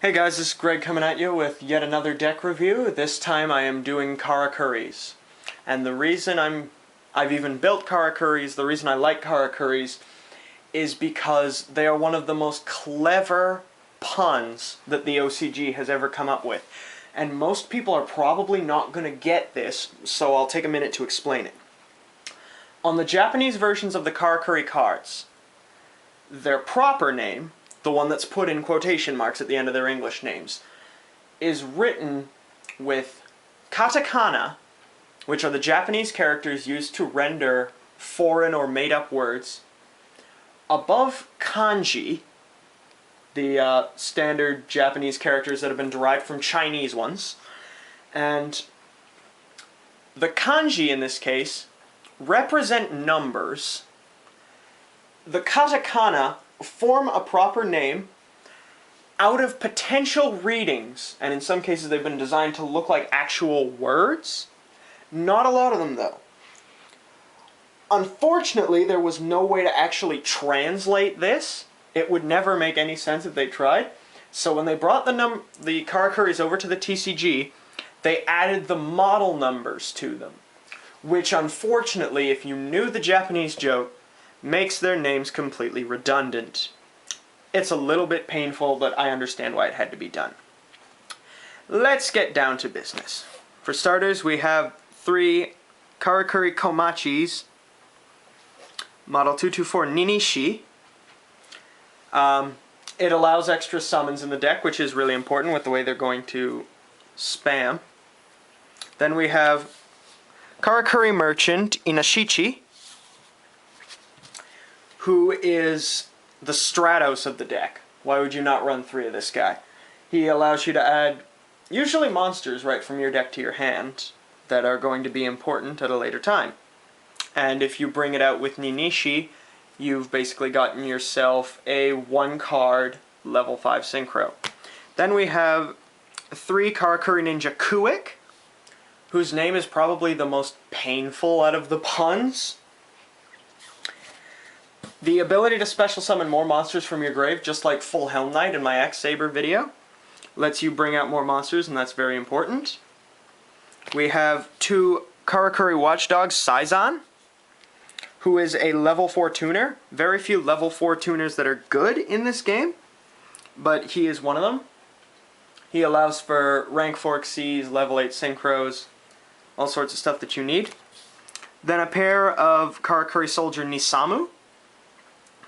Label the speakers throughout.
Speaker 1: Hey guys, this is Greg coming at you with yet another deck review. This time I am doing Karakuris. And the reason I've even built Karakuris, the reason I like Karakuris, is because they are one of the most clever puns that the OCG has ever come up with. And most people are probably not going to get this, so I'll take a minute to explain it. On the Japanese versions of the Karakuri cards, their proper name, the one that's put in quotation marks at the end of their English names, is written with katakana, which are the Japanese characters used to render foreign or made-up words, above kanji, the standard Japanese characters that have been derived from Chinese ones, and the kanji in this case represent numbers. The katakana form a proper name out of potential readings, and in some cases they've been designed to look like actual words. Not a lot of them though. Unfortunately, there was no way to actually translate this. It would never make any sense if they tried. So when they brought the Karakuris over to the TCG, they added the model numbers to them, which unfortunately, if you knew the Japanese joke, makes their names completely redundant. It's a little bit painful, but I understand why it had to be done. Let's get down to business. For starters, we have 3 Karakuri Komachis, model 224 Ninishi. It allows extra summons in the deck, which is really important with the way they're going to spam. Then we have Karakuri Merchant Inashichi, who is the Stratos of the deck. Why would you not run 3 of this guy? He allows you to add usually monsters right from your deck to your hand that are going to be important at a later time. And if you bring it out with Ninishi, you've basically gotten yourself a 1-card level 5 synchro. Then we have 3 Karakuri Ninja Kuik, whose name is probably the most painful out of the puns. The ability to special summon more monsters from your grave, just like Full Helm Knight in my X-Saber video, lets you bring out more monsters, and that's very important. We have 2 Karakuri Watchdogs Saizan, who is a level 4 tuner. Very few level 4 tuners that are good in this game, but he is one of them. He allows for rank 4 Xyz, level 8 synchros, all sorts of stuff that you need. Then a pair of Karakuri Soldier Nisamu,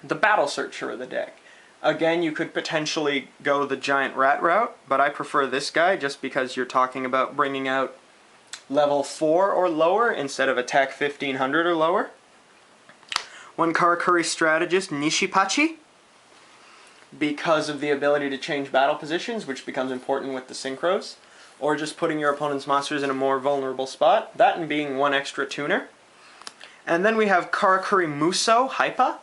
Speaker 1: the Battle Searcher of the deck. Again, you could potentially go the Giant Rat route, but I prefer this guy just because you're talking about bringing out level 4 or lower instead of attack 1500 or lower. 1 Karakuri Strategist Nishipachi, because of the ability to change battle positions, which becomes important with the synchros, or just putting your opponent's monsters in a more vulnerable spot, that and being 1 extra tuner. And then we have Karakuri Muso Haipa.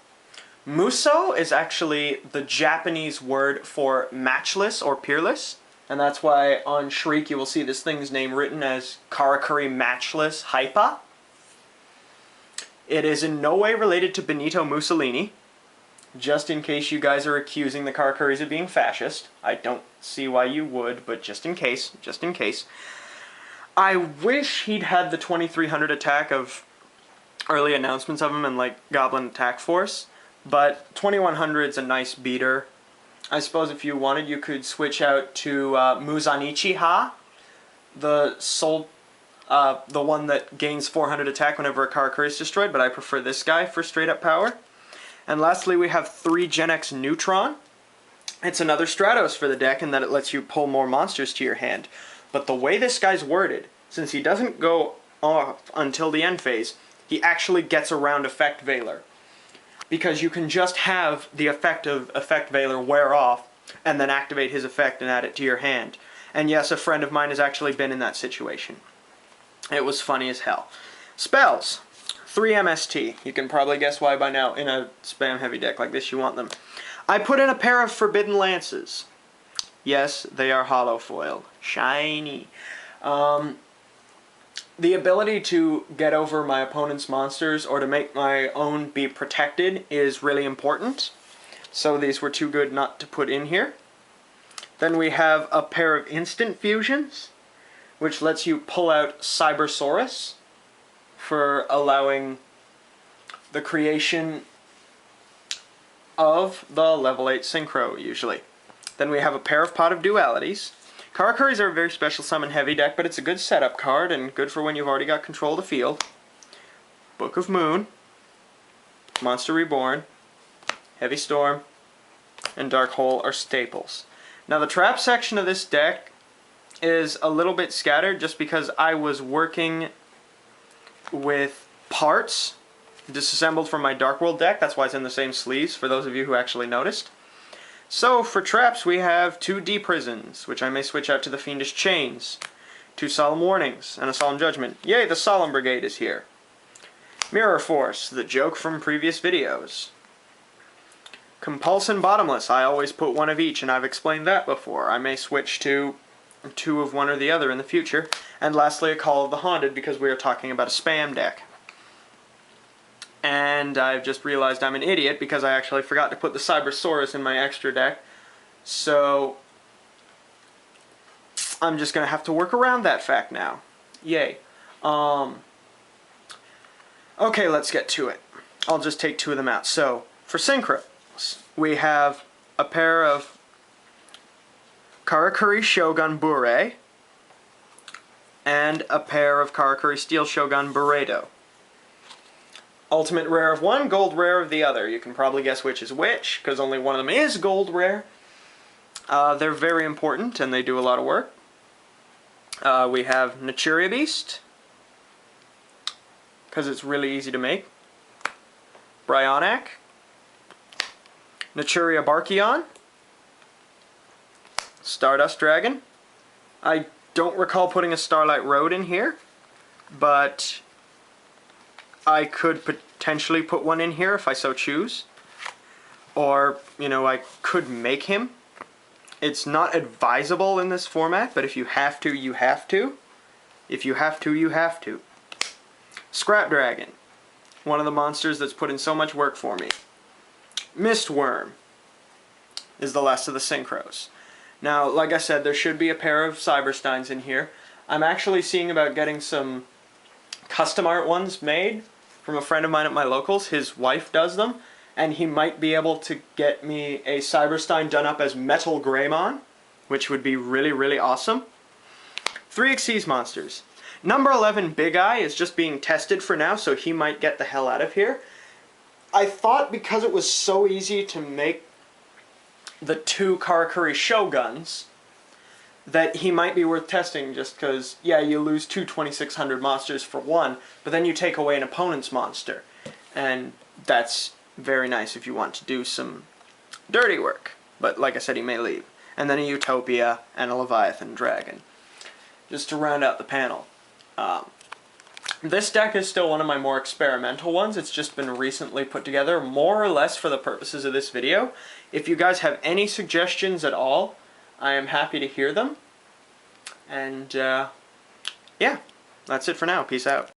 Speaker 1: Muso is actually the Japanese word for matchless or peerless, and that's why on Shriek you will see this thing's name written as Karakuri Matchless Haipa. It is in no way related to Benito Mussolini, just in case you guys are accusing the Karakuris of being fascist. I don't see why you would, but just in case, just in case. I wish he'd had the 2300 attack of early announcements of him in like Goblin Attack Force, but 2100's a nice beater. I suppose if you wanted, you could switch out to Muzanichi-ha, the one that gains 400 attack whenever a Karakuri is destroyed, but I prefer this guy for straight up power. And lastly, we have 3 Gen X Neutron. It's another Stratos for the deck in that it lets you pull more monsters to your hand. But the way this guy's worded, since he doesn't go off until the end phase, he actually gets around Effect Veiler. Because you can just have the effect of Effect Veiler wear off, and then activate his effect and add it to your hand. And yes, a friend of mine has actually been in that situation. It was funny as hell. Spells. 3 MST. You can probably guess why by now. In a spam-heavy deck like this, you want them. I put in a pair of Forbidden Lances. Yes, they are hollow foiled. Shiny. The ability to get over my opponent's monsters or to make my own be protected is really important. So these were too good not to put in here. Then we have a pair of instant fusions, which lets you pull out Cybersaurus for allowing the creation of the level 8 Synchro, usually. Then we have a pair of Pot of Dualities. Karakuris are a very special summon heavy deck, but it's a good setup card and good for when you've already got control of the field. Book of Moon, Monster Reborn, Heavy Storm, and Dark Hole are staples. Now the trap section of this deck is a little bit scattered just because I was working with parts disassembled from my Dark World deck. That's why it's in the same sleeves, for those of you who actually noticed. So for traps we have 2 D-Prisons, which I may switch out to the Fiendish Chains, 2 Solemn Warnings, and a Solemn Judgment. Yay, the Solemn Brigade is here. Mirror Force, the joke from previous videos. Compulsion Bottomless, I always put 1 of each, and I've explained that before. I may switch to 2 of one or the other in the future. And lastly, a Call of the Haunted, because we are talking about a spam deck. And I've just realized I'm an idiot because I actually forgot to put the Cybersaurus in my extra deck. So I'm just going to have to work around that fact now. Yay. Okay, let's get to it. I'll just take 2 of them out. So, for Synchros, we have a pair of Karakuri Shogun Bure and a pair of Karakuri Steel Shogun Buredo. Ultimate rare of one, gold rare of the other. You can probably guess which is which, because only one of them is gold rare. They're very important, and they do a lot of work. We have Naturia Beast, because it's really easy to make. Bryonac. Naturia Barkion. Stardust Dragon. I don't recall putting a Starlight Road in here, but I could potentially put one in here if I so choose. Or, you know, I could make him. It's not advisable in this format, but if you have to, you have to. If you have to, you have to. Scrap Dragon. One of the monsters that's put in so much work for me. Mistworm is the last of the Synchros. Now, like I said, there should be a pair of Cybersteins in here. I'm actually seeing about getting some custom art ones made from a friend of mine at my locals. His wife does them, and he might be able to get me a Cyberstein done up as Metal Greymon, which would be really, really awesome. 3 Xyz monsters. Number 11, Big Eye, is just being tested for now, so he might get the hell out of here. I thought because it was so easy to make the 2 Karakuri Shoguns that he might be worth testing, just because, yeah, you lose 2 2600 monsters for 1, but then you take away an opponent's monster. And that's very nice if you want to do some dirty work. But like I said, he may leave. And then a Utopia and a Leviathan Dragon. Just to round out the panel. This deck is still one of my more experimental ones. It's just been recently put together, more or less for the purposes of this video. If you guys have any suggestions at all, I am happy to hear them. And, yeah, that's it for now. Peace out.